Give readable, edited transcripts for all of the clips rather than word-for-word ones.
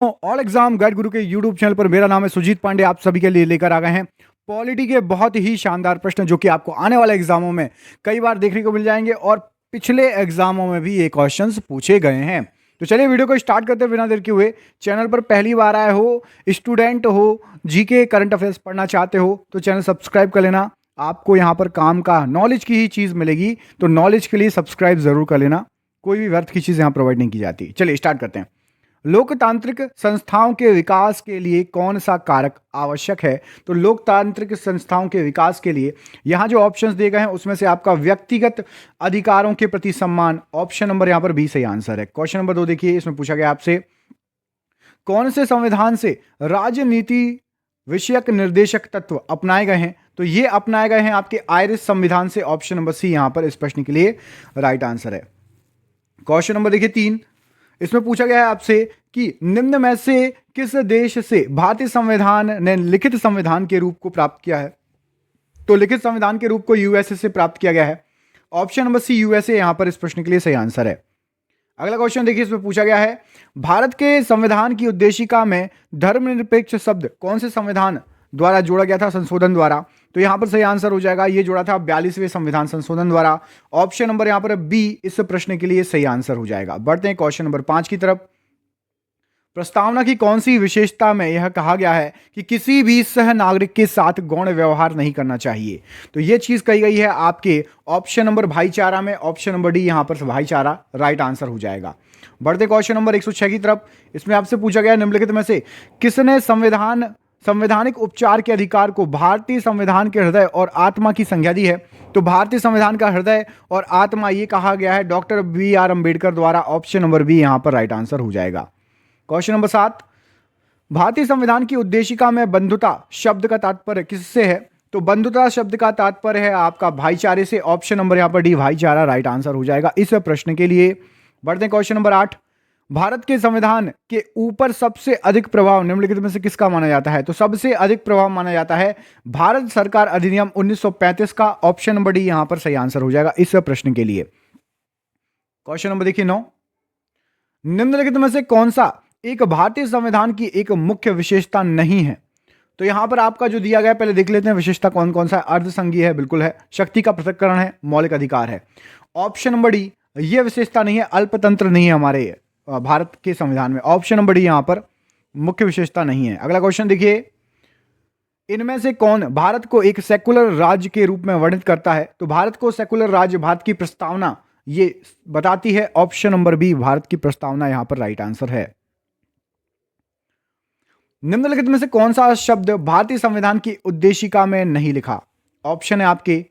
All exam guide गुरु के YouTube channel पर मेरा नाम है सुजीत पांडे। आप सभी के लिए लेकर आ गए हैं पॉलिटी के बहुत ही शानदार प्रश्न जो कि आपको आने वाले एग्जामों में कई बार देखने को मिल जाएंगे और पिछले एग्जामों में भी ये क्वेश्चंस पूछे गए हैं। तो चलिए वीडियो को स्टार्ट करते हैं बिना देर के हुए। चैनल पर पहली बार आए हो, स्टूडेंट हो, जीके करंट अफेयर्स पढ़ना चाहते हो तो चैनल सब्सक्राइब कर लेना। आपको यहाँ पर काम का नॉलेज की ही चीज़ मिलेगी, तो नॉलेज के लिए सब्सक्राइब जरूर कर लेना। कोई भी व्यर्थ की चीज़ यहाँ प्रोवाइड नहीं की जाती। चलिए स्टार्ट करते हैं। लोकतांत्रिक संस्थाओं के विकास के लिए कौन सा कारक आवश्यक है? तो लोकतांत्रिक संस्थाओं के विकास के लिए यहां जो ऑप्शंस दिए गए हैं उसमें से आपका व्यक्तिगत अधिकारों के प्रति सम्मान, ऑप्शन नंबर यहां पर बी सही आंसर है। क्वेश्चन नंबर 2 देखिए, इसमें पूछा गया आपसे कौन से संविधान से राजनीति विषयक निर्देशक तत्व अपनाए गए हैं? तो ये अपनाए गए हैं आपके आयरिश संविधान से। ऑप्शन नंबर सी यहां पर इस प्रश्न के लिए राइट आंसर है। क्वेश्चन नंबर देखिए 3, इसमें पूछा गया है आपसे कि निम्न में से किस देश से भारतीय संविधान ने लिखित संविधान के रूप को प्राप्त किया है? तो लिखित संविधान के रूप को यूएसए से प्राप्त किया गया है। ऑप्शन नंबर सी यूएसए यहां पर इस प्रश्न के लिए सही आंसर है। अगला क्वेश्चन देखिए, इसमें पूछा गया है भारत के संविधान की उद्देशिका में धर्मनिरपेक्ष शब्द कौन से संविधान द्वारा जोड़ा गया था, संशोधन द्वारा? तो यहां पर सही आंसर हो जाएगा, ये जोड़ा था 42वें संविधान संशोधन द्वारा। ऑप्शन नंबर यहां पर बी इस प्रश्न के लिए सही आंसर हो जाएगा। बढ़ते हैं क्वेश्चन नंबर 5 की तरफ। प्रस्तावना की कौन सी विशेषता में यह कहा गया है कि किसी भी सह नागरिक के साथ गौण व्यवहार नहीं करना चाहिए? तो यह चीज कही गई है आपके ऑप्शन नंबर भाईचारा में। ऑप्शन नंबर डी यहां पर भाईचारा राइट आंसर हो जाएगा। बढ़ते क्वेश्चन नंबर 106 की तरफ। इसमें आपसे पूछा गया निम्नलिखित में से किसने संवैधानिक उपचार के अधिकार को भारतीय संविधान के हृदय और आत्मा की संज्ञा दी है? तो भारतीय संविधान का हृदय और आत्मा ये कहा गया है डॉक्टर BR अम्बेडकर द्वारा। ऑप्शन नंबर बी यहां पर राइट आंसर हो जाएगा। क्वेश्चन नंबर 7, भारतीय संविधान की उद्देशिका में बंधुता शब्द का तात्पर्य किससे है? तो बंधुता शब्द का तात्पर्य है आपका भाईचारे से। ऑप्शन नंबर यहां पर डी भाईचारा राइट आंसर हो जाएगा इस प्रश्न के लिए। बढ़ते हैं क्वेश्चन नंबर 8, भारत के संविधान के ऊपर सबसे अधिक प्रभाव निम्नलिखित में से किसका माना जाता है? तो सबसे अधिक प्रभाव माना जाता है भारत सरकार अधिनियम 1935 का। ऑप्शन नंबर डी यहां पर सही आंसर हो जाएगा इस प्रश्न के लिए। क्वेश्चन नंबर देखिए 9, निम्नलिखित में से कौन सा एक भारतीय संविधान की एक मुख्य विशेषता नहीं है? तो यहां पर आपका जो दिया गया पहले देख लेते हैं विशेषता कौन कौन सा है। अर्धसंघीय है, बिल्कुल है। शक्ति का पृथक्करण है, मौलिक अधिकार है। ऑप्शन नंबर डी यह विशेषता नहीं है, अल्पतंत्र नहीं है हमारे भारत के संविधान में। ऑप्शन नंबर डी यहां पर मुख्य विशेषता नहीं है। अगला क्वेश्चन देखिए, इनमें से कौन भारत को एक सेकुलर राज्य के रूप में वर्णित करता है? तो भारत को सेकुलर राज्य भारत की प्रस्तावना ये बताती है। ऑप्शन नंबर बी भारत की प्रस्तावना यहां पर राइट आंसर है। निम्नलिखित में से कौन सा शब्द भारतीय संविधान की उद्देशिका में नहीं लिखा? ऑप्शन है आपके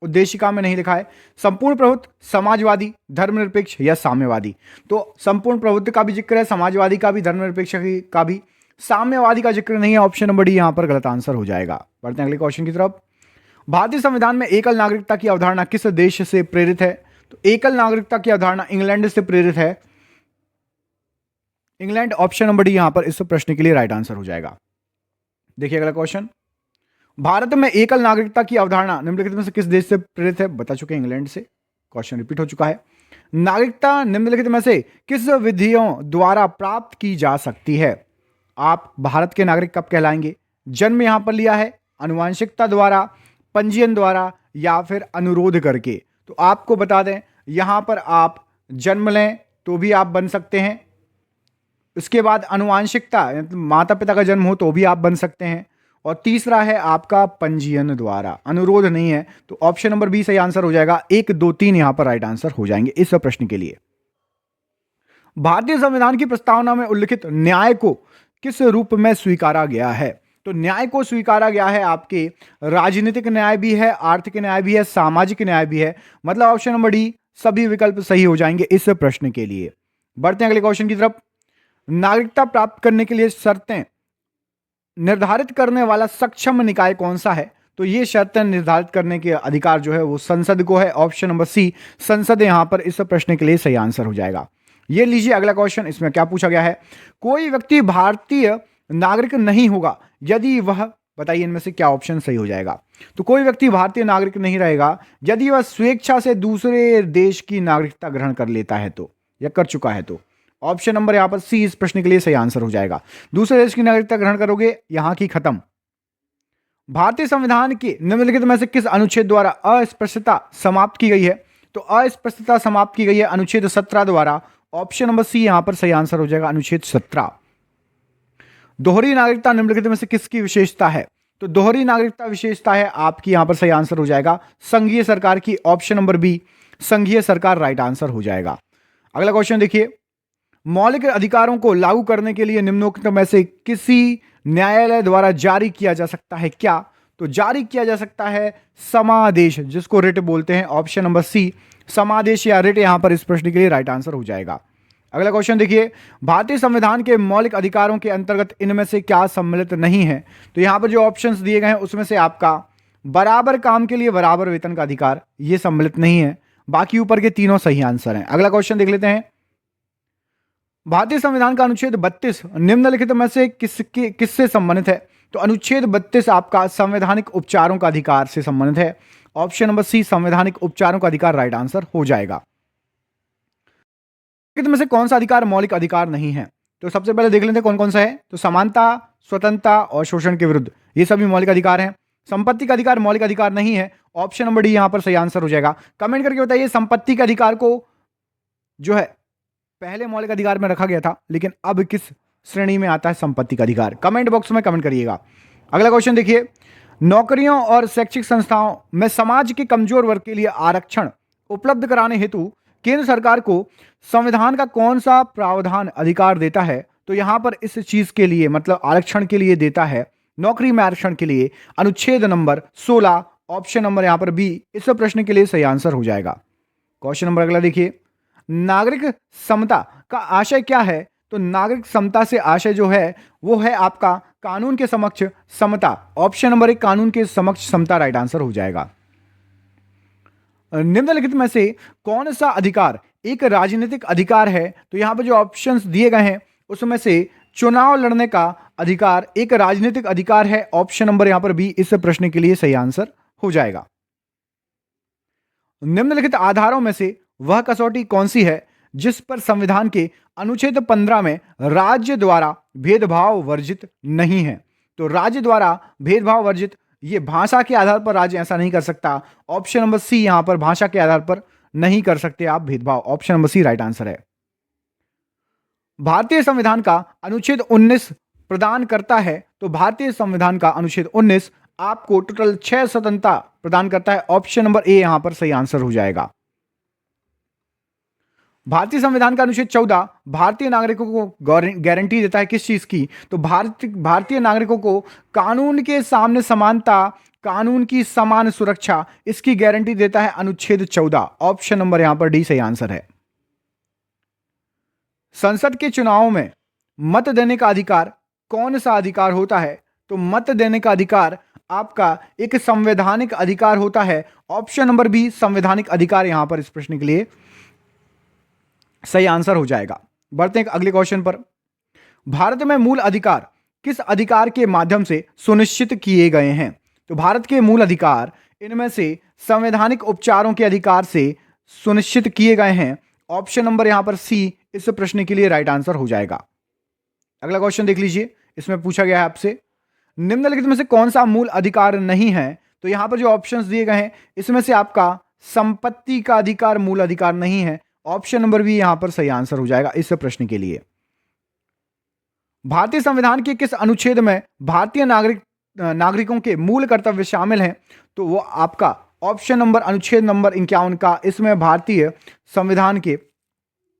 उद्देशिका में नहीं लिखा है संपूर्ण प्रभुत्व, समाजवादी, धर्मनिरपेक्ष या साम्यवादी। तो संपूर्ण प्रभुत्व का भी जिक्र है, समाजवादी का भी, धर्मनिरपेक्ष का भी, साम्यवादी का जिक्र नहीं है। ऑप्शन नंबर डी यहां पर गलत आंसर हो जाएगा। बढ़ते हैं अगले क्वेश्चन की तरफ। भारतीय संविधान में एकल नागरिकता की अवधारणा किस देश से प्रेरित है? तो एकल नागरिकता की अवधारणा इंग्लैंड से प्रेरित है, इंग्लैंड। ऑप्शन नंबर डी यहां पर इस प्रश्न के लिए राइट आंसर हो जाएगा। देखिए अगला क्वेश्चन, भारत में एकल नागरिकता की अवधारणा निम्नलिखित में से किस देश से प्रेरित है? बता चुके हैं इंग्लैंड से। क्वेश्चन रिपीट हो चुका है। नागरिकता निम्नलिखित में से किस विधियों द्वारा प्राप्त की जा सकती है? आप भारत के नागरिक कब कहलाएंगे? जन्म यहां पर लिया है, आनुवांशिकता द्वारा, पंजीयन द्वारा या फिर अनुरोध करके। तो आपको बता दें यहां पर आप जन्म लें तो भी आप बन सकते हैं, इसके बाद अनुवांशिकता माता पिता का जन्म हो तो भी आप बन सकते हैं, और तीसरा है आपका पंजीयन द्वारा, अनुरोध नहीं है। तो ऑप्शन नंबर बी सही आंसर हो जाएगा। 1, 2, 3 यहां पर राइट आंसर हो जाएंगे इस प्रश्न के लिए। भारतीय संविधान की प्रस्तावना में उल्लिखित न्याय को किस रूप में स्वीकारा गया है? तो न्याय को स्वीकारा गया है आपके राजनीतिक न्याय भी है, आर्थिक न्याय भी है, सामाजिक न्याय भी है। मतलब ऑप्शन नंबर डी सभी विकल्प सही हो जाएंगे इस प्रश्न के लिए। बढ़ते हैं अगले क्वेश्चन की तरफ। नागरिकता प्राप्त करने के लिए शर्तें निर्धारित करने वाला सक्षम निकाय कौन सा है? तो ये शर्तें निर्धारित करने के अधिकार जो है वो संसद को है। ऑप्शन नंबर सी संसद यहां पर इस प्रश्न के लिए सही आंसर हो जाएगा। ये लीजिए अगला क्वेश्चन, इसमें क्या पूछा गया है? कोई व्यक्ति भारतीय नागरिक नहीं होगा यदि वह, बताइए इनमें से क्या ऑप्शन सही हो जाएगा? तो कोई व्यक्ति भारतीय नागरिक नहीं रहेगा यदि वह स्वेच्छा से दूसरे देश की नागरिकता ग्रहण कर लेता है तो, या कर चुका है तो। ऑप्शन नंबर यहां पर सी इस प्रश्न के लिए सही आंसर हो जाएगा। दूसरे देश की नागरिकता ग्रहण करोगे, यहां की खत्म। भारतीय संविधान के निम्नलिखित में से किस अनुच्छेद द्वारा अस्पृश्यता समाप्त की गई है? तो अस्पृश्यता समाप्त की गई है अनुच्छेद 17 द्वारा। ऑप्शन नंबर सी यहां पर सही आंसर हो जाएगा, अनुच्छेद 17। दोहरी नागरिकता निम्नलिखित में से किसकी विशेषता है? तो दोहरी नागरिकता विशेषता है आपकी, यहां पर सही आंसर हो जाएगा संघीय सरकार की। ऑप्शन नंबर बी संघीय सरकार राइट आंसर हो जाएगा। अगला क्वेश्चन देखिए, मौलिक अधिकारों को लागू करने के लिए निम्नोक्त में से किसी न्यायालय द्वारा जारी किया जा सकता है क्या? तो जारी किया जा सकता है समादेश, जिसको रिट बोलते हैं। ऑप्शन नंबर सी समादेश या रिट यहां पर इस प्रश्न के लिए राइट आंसर हो जाएगा। अगला क्वेश्चन देखिए, भारतीय संविधान के मौलिक अधिकारों के अंतर्गत इनमें से क्या सम्मिलित नहीं है? तो यहां पर जो ऑप्शंस दिए गए हैं उसमें से आपका बराबर काम के लिए बराबर वेतन का अधिकार ये सम्मिलित नहीं है, बाकी ऊपर के तीनों सही आंसर हैं। अगला क्वेश्चन देख लेते हैं, भारतीय संविधान का अनुच्छेद 32 निम्नलिखित में से किससे संबंधित है? तो अनुच्छेद 32 आपका संवैधानिक उपचारों का अधिकार से संबंधित है। ऑप्शन नंबर सी संवैधानिक उपचारों का अधिकार राइट आंसर हो जाएगा। में से कौन सा अधिकार मौलिक अधिकार नहीं है? तो सबसे पहले देख लेते हैं कौन कौन सा है। तो समानता, स्वतंत्रता और शोषण के विरुद्ध, ये सभी मौलिक अधिकार हैं। संपत्ति का अधिकार मौलिक अधिकार नहीं है। ऑप्शन नंबर डी यहां पर सही आंसर हो जाएगा। कमेंट करके बताइए, संपत्ति के अधिकार को जो है पहले मौलिक अधिकार में रखा गया था, लेकिन अब किस श्रेणी में आता है संपत्ति का अधिकार? कमेंट बॉक्स में कमेंट करिएगा। अगला क्वेश्चन देखिए, नौकरियों और शैक्षिक संस्थाओं में समाज के कमजोर वर्ग के लिए आरक्षण उपलब्ध कराने हेतु केंद्र सरकार को संविधान का कौन सा प्रावधान अधिकार देता है? तो यहां पर इस चीज के लिए मतलब आरक्षण के लिए देता है, नौकरी में आरक्षण के लिए अनुच्छेद नंबर 16। ऑप्शन नंबर यहां पर बी इस प्रश्न के लिए सही आंसर हो जाएगा। क्वेश्चन नंबर अगला देखिए, नागरिक समता का आशय क्या है? तो नागरिक समता से आशय जो है वो है आपका कानून के समक्ष समता। ऑप्शन नंबर 1 कानून के समक्ष समता राइट आंसर हो जाएगा। निम्नलिखित में से कौन सा अधिकार एक राजनीतिक अधिकार है? तो यहां पर जो ऑप्शंस दिए गए हैं उसमें से चुनाव लड़ने का अधिकार एक राजनीतिक अधिकार है। ऑप्शन नंबर यहां पर बी इस प्रश्न के लिए सही आंसर हो जाएगा। निम्नलिखित आधारों में से वह कसौटी कौन सी है जिस पर संविधान के अनुच्छेद 15 में राज्य द्वारा भेदभाव वर्जित नहीं है? तो राज्य द्वारा भेदभाव वर्जित, ये भाषा के आधार पर राज्य ऐसा नहीं कर सकता। ऑप्शन नंबर सी यहां पर भाषा के आधार पर नहीं कर सकते आप भेदभाव। Option number C right answer है। भारतीय संविधान का अनुच्छेद 19 प्रदान करता है, तो भारतीय संविधान का अनुच्छेद 19 आपको टोटल 6 स्वतंत्रता प्रदान करता है। ऑप्शन नंबर ए यहां पर सही आंसर हो जाएगा। भारतीय संविधान का अनुच्छेद 14 भारतीय नागरिकों को गारंटी देता है किस चीज की? तो भारतीय नागरिकों को कानून के सामने समानता, कानून की समान सुरक्षा, इसकी गारंटी देता है अनुच्छेद 14। ऑप्शन नंबर यहां पर डी सही आंसर है। संसद के चुनावों में मत देने का अधिकार कौन सा अधिकार होता है? तो मत देने का अधिकार आपका एक संवैधानिक अधिकार होता है। ऑप्शन नंबर बी संवैधानिक अधिकार यहां पर इस प्रश्न के लिए सही आंसर हो जाएगा। बढ़ते हैं अगले क्वेश्चन पर। भारत में मूल अधिकार किस अधिकार के माध्यम से सुनिश्चित किए गए हैं? तो भारत के मूल अधिकार इनमें से संवैधानिक उपचारों के अधिकार से सुनिश्चित किए गए हैं। ऑप्शन नंबर यहां पर सी इस प्रश्न के लिए राइट आंसर हो जाएगा। अगला क्वेश्चन देख लीजिए, इसमें पूछा गया है आपसे निम्नलिखित में से कौन सा मूल अधिकार नहीं है? तो यहां पर जो ऑप्शंस दिए गए हैं इसमें से आपका संपत्ति का अधिकार मूल अधिकार नहीं है। ऑप्शन नंबर बी यहां पर सही आंसर हो जाएगा इस प्रश्न के लिए। भारतीय संविधान के किस अनुच्छेद में भारतीय नागरिकों के मूल कर्तव्य शामिल हैं? तो वो आपका ऑप्शन नंबर अनुच्छेद नंबर 51 का, इसमें भारतीय संविधान के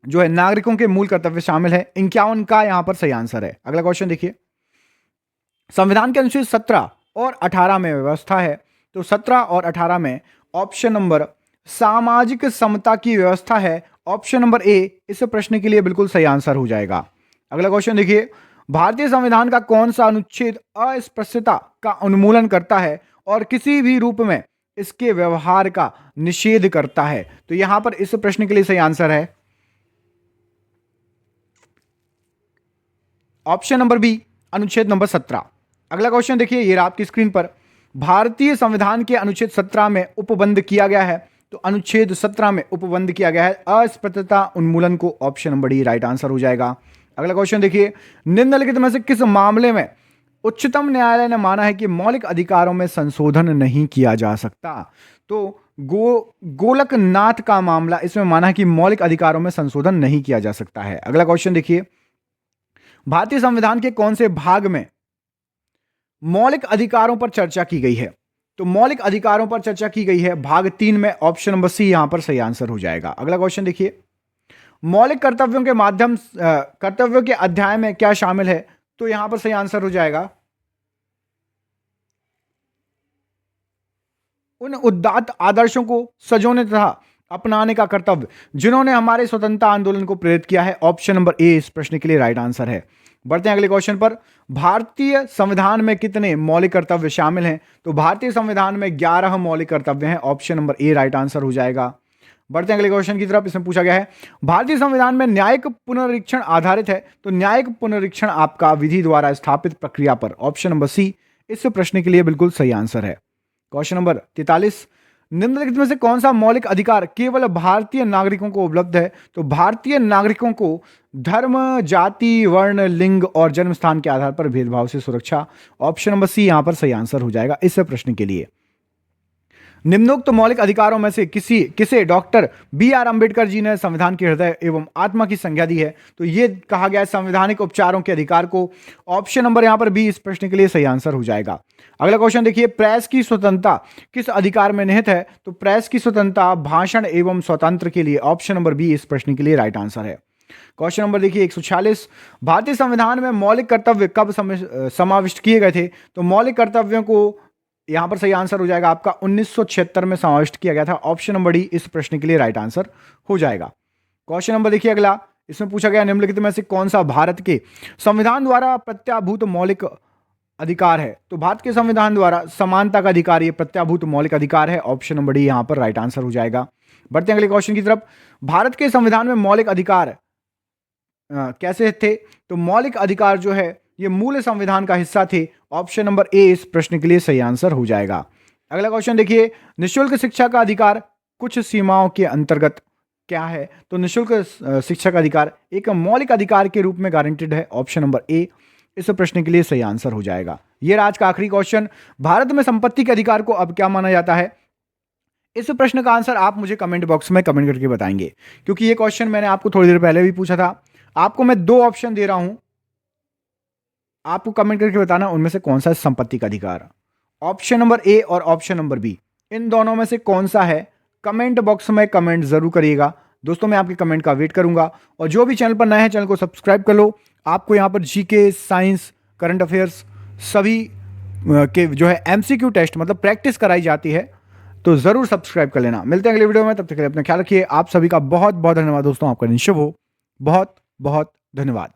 जो है नागरिकों के मूल कर्तव्य शामिल है। 51 का यहां पर सही आंसर है। अगला क्वेश्चन देखिए, संविधान के अनुच्छेद 17 और 18 में व्यवस्था है, तो 17 और 18 में ऑप्शन नंबर सामाजिक समता की व्यवस्था है। ऑप्शन नंबर ए इस प्रश्न के लिए बिल्कुल सही आंसर हो जाएगा। अगला क्वेश्चन देखिए, भारतीय संविधान का कौन सा अनुच्छेद अस्पृश्यता का उन्मूलन करता है और किसी भी रूप में इसके व्यवहार का निषेध करता है? तो यहां पर इस प्रश्न के लिए सही आंसर है ऑप्शन नंबर बी अनुच्छेद नंबर 17। अगला क्वेश्चन देखिए, ये आपकी स्क्रीन पर भारतीय संविधान के अनुच्छेद 17 में उपबंध किया गया है तो अनुच्छेद 17 में उपबंध किया गया है अस्पृश्यता उन्मूलन को। Option number D right answer हो जाएगा। अगला क्वेश्चन देखिए, निम्नलिखित में से किस मामले में उच्चतम न्यायालय ने माना है कि मौलिक अधिकारों में संशोधन नहीं किया जा सकता? तो गोलकनाथ का मामला, इसमें माना है कि मौलिक अधिकारों में संशोधन नहीं किया जा सकता है। अगला क्वेश्चन देखिए, भारतीय संविधान के कौन से भाग में मौलिक अधिकारों पर चर्चा की गई है? तो मौलिक अधिकारों पर चर्चा की गई है भाग 3 में। ऑप्शन नंबर सी यहां पर सही आंसर हो जाएगा। अगला क्वेश्चन देखिए, मौलिक कर्तव्यों के अध्याय में क्या शामिल है? तो यहां पर सही आंसर हो जाएगा उन उदात्त आदर्शों को सजोने तथा अपनाने का कर्तव्य जिन्होंने हमारे स्वतंत्रता आंदोलन को प्रेरित किया है। ऑप्शन नंबर ए इस प्रश्न के लिए राइट आंसर है। बढ़ते हैं अगले क्वेश्चन पर। भारतीय संविधान में कितने मौलिक कर्तव्य शामिल हैं? तो भारतीय संविधान में 11 मौलिक कर्तव्य हैं। Option number A right answer हो जाएगा। बढ़ते हैं अगले क्वेश्चन की तरफ। इसमें पूछा गया है, भारतीय संविधान में न्यायिक पुनरीक्षण आधारित है, तो न्यायिक पुनरीक्षण आपका विधि द्वारा स्थापित प्रक्रिया पर। ऑप्शन नंबर सी इस प्रश्न के लिए बिल्कुल सही आंसर है। क्वेश्चन नंबर 43, निम्नलिखित में से कौन सा मौलिक अधिकार केवल भारतीय नागरिकों को उपलब्ध है? तो भारतीय नागरिकों को धर्म, जाति, वर्ण, लिंग और जन्म स्थान के आधार पर भेदभाव से सुरक्षा। ऑप्शन नंबर सी यहां पर सही आंसर हो जाएगा इस प्रश्न के लिए। निम्नोक्त मौलिक अधिकारों में से किसे डॉक्टर BR अंबेडकर जी ने संविधान के हृदय एवं आत्मा की संज्ञा दी है? तो यह कहा गया है संवैधानिक उपचारों के अधिकार को। ऑप्शन नंबर यहां पर बी इस प्रश्न के लिए सही आंसर हो जाएगा। अगला क्वेश्चन देखिए, प्रेस की स्वतंत्रता किस अधिकार में निहित है? तो प्रेस की स्वतंत्रता भाषण एवं स्वतंत्र के लिए। ऑप्शन नंबर बी इस प्रश्न के लिए राइट आंसर है। क्वेश्चन नंबर देखिए 146, भारतीय संविधान में मौलिक कर्तव्य कब समाविष्ट किए गए थे? तो मौलिक कर्तव्यों को यहां पर सही आंसर हो जाएगा आपका 1976 में समाविष्ट किया गया था। ऑप्शन नंबर डी इस प्रश्न के लिए राइट आंसर हो जाएगा। क्वेश्चन नंबर देखिए अगला, इसमें पूछा गया निम्नलिखित में से कौन सा भारत के संविधान द्वारा प्रत्याभूत मौलिक अधिकार है? तो भारत के संविधान द्वारा समानता का अधिकार ये प्रत्याभूत मौलिक अधिकार है। ऑप्शन नंबर डी यहां पर राइट आंसर हो जाएगा। बढ़ते हैं अगले क्वेश्चन की तरफ। भारत के संविधान में मौलिक अधिकार कैसे थे? तो मौलिक अधिकार जो है ये मूल संविधान का हिस्सा थे। ऑप्शन नंबर ए इस प्रश्न के लिए सही आंसर हो जाएगा। अगला क्वेश्चन देखिए, निःशुल्क शिक्षा का अधिकार कुछ सीमाओं के अंतर्गत क्या है? तो निःशुल्क शिक्षा का अधिकार एक मौलिक अधिकार के रूप में गारंटेड है। ऑप्शन नंबर ए इस प्रश्न के लिए सही आंसर हो जाएगा। यह आज का आखिरी क्वेश्चन, भारत में संपत्ति के अधिकार को अब क्या माना जाता है? इस प्रश्न का आंसर आप मुझे कमेंट बॉक्स में कमेंट करके बताएंगे, क्योंकि ये क्वेश्चन मैंने आपको थोड़ी देर पहले भी पूछा था। आपको मैं 2 ऑप्शन दे रहा हूं, आपको कमेंट करके बताना उनमें से कौन सा है संपत्ति का अधिकार। ऑप्शन नंबर ए और ऑप्शन नंबर बी, इन दोनों में से कौन सा है? कमेंट बॉक्स में कमेंट जरूर करिएगा दोस्तों, मैं आपके कमेंट का वेट करूंगा। और जो भी चैनल पर नए हैं चैनल को सब्सक्राइब कर लो। आपको यहाँ पर जीके, साइंस, करंट अफेयर्स सभी के जो है MCQ टेस्ट मतलब प्रैक्टिस कराई जाती है, तो जरूर सब्सक्राइब कर लेना। मिलते हैं अगले वीडियो में, तब तक के लिए अपना ख्याल रखिए। आप सभी का बहुत बहुत धन्यवाद दोस्तों, आपका दिन शुभ हो। बहुत बहुत धन्यवाद।